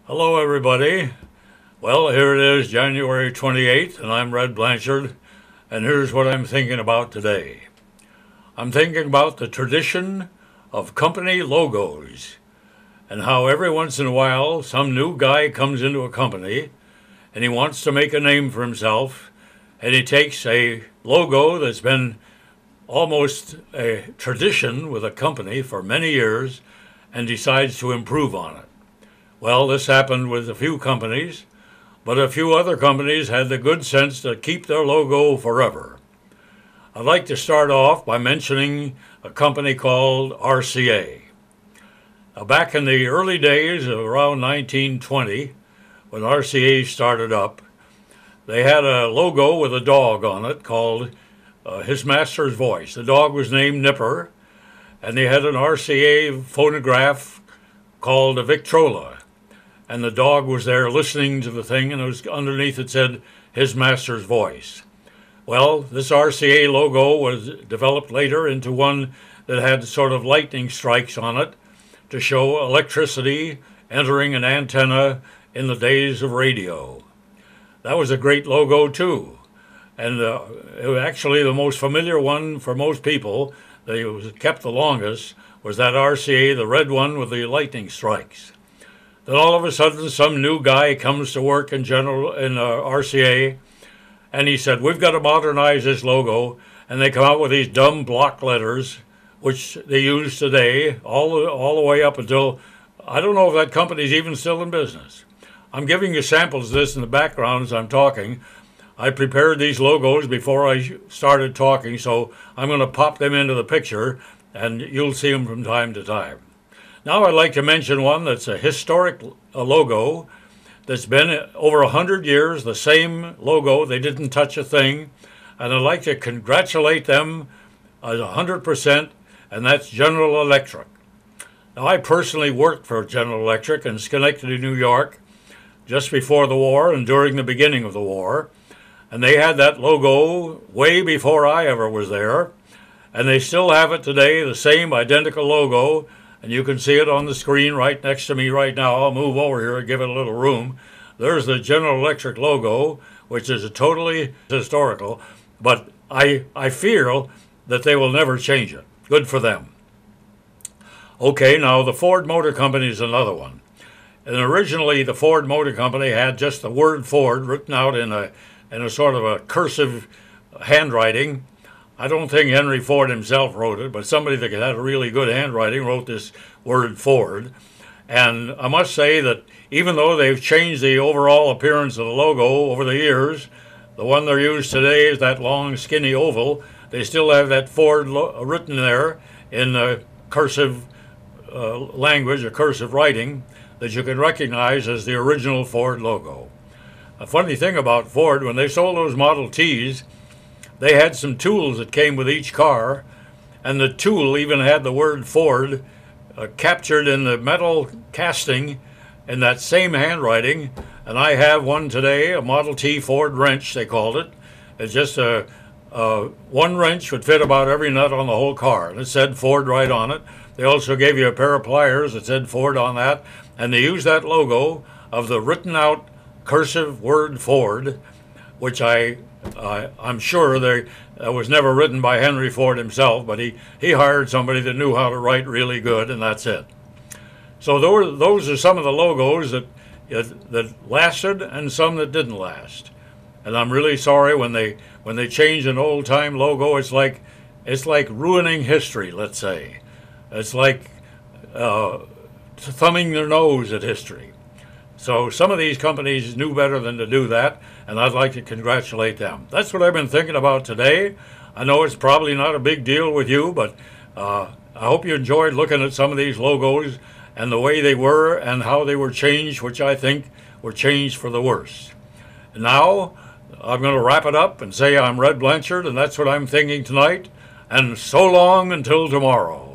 Hello, everybody. Well, here it is, January 28th, and I'm Red Blanchard, and here's what I'm thinking about today. I'm thinking about the tradition of company logos, and how every once in a while some new guy comes into a company, and he wants to make a name for himself, and he takes a logo that's been almost a tradition with a company for many years, and decides to improve on it. Well, this happened with a few companies, but a few other companies had the good sense to keep their logo forever. I'd like to start off by mentioning a company called RCA. Now, back in the early days of around 1920, when RCA started up, they had a logo with a dog on it called His Master's Voice. The dog was named Nipper, and they had an RCA phonograph called a Victrola. And the dog was there listening to the thing, and it was underneath it said, His Master's Voice. Well, this RCA logo was developed later into one that had sort of lightning strikes on it to show electricity entering an antenna in the days of radio. That was a great logo, too. And it was actually the most familiar one for most people, that was kept the longest, was that RCA, the red one with the lightning strikes. Then all of a sudden, some new guy comes to work in RCA, and he said, we've got to modernize this logo, and they come out with these dumb block letters, which they use today, all the way up until, I don't know if that company's even still in business. I'm giving you samples of this in the background as I'm talking. I prepared these logos before I started talking, so I'm going to pop them into the picture, and you'll see them from time to time. Now I'd like to mention one that's a historic logo that's been over 100 years, the same logo. They didn't touch a thing. And I'd like to congratulate them 100%, and that's General Electric. Now, I personally worked for General Electric in Schenectady, New York, just before the war and during the beginning of the war. And they had that logo way before I ever was there. And they still have it today, the same identical logo. And you can see it on the screen right next to me right now. I'll move over here and give it a little room. There's the General Electric logo, which is totally historical, but I feel that they will never change it. Good for them. Okay, now the Ford Motor Company is another one. And originally the Ford Motor Company had just the word Ford written out in a sort of a cursive handwriting. I don't think Henry Ford himself wrote it, but somebody that had a really good handwriting wrote this word Ford. And I must say that even though they've changed the overall appearance of the logo over the years, the one they're used today is that long, skinny oval. They still have that Ford written there in a cursive language, a cursive writing, that you can recognize as the original Ford logo. A funny thing about Ford, when they sold those Model Ts, they had some tools that came with each car, and the tool even had the word Ford captured in the metal casting in that same handwriting. And I have one today, a Model T Ford wrench, they called it. It's just one wrench would fit about every nut on the whole car, and it said Ford right on it. They also gave you a pair of pliers that said Ford on that, and they used that logo of the written out cursive word Ford, which I'm sure that was never written by Henry Ford himself, but he hired somebody that knew how to write really good, and that's it. So those are some of the logos that lasted and some that didn't last. And I'm really sorry when they change an old-time logo. It's like ruining history, let's say. It's like thumbing their nose at history. So some of these companies knew better than to do that, and I'd like to congratulate them. That's what I've been thinking about today. I know it's probably not a big deal with you, but I hope you enjoyed looking at some of these logos and the way they were and how they were changed, which I think were changed for the worse. And now I'm going to wrap it up and say I'm Red Blanchard, and that's what I'm thinking tonight. And so long until tomorrow.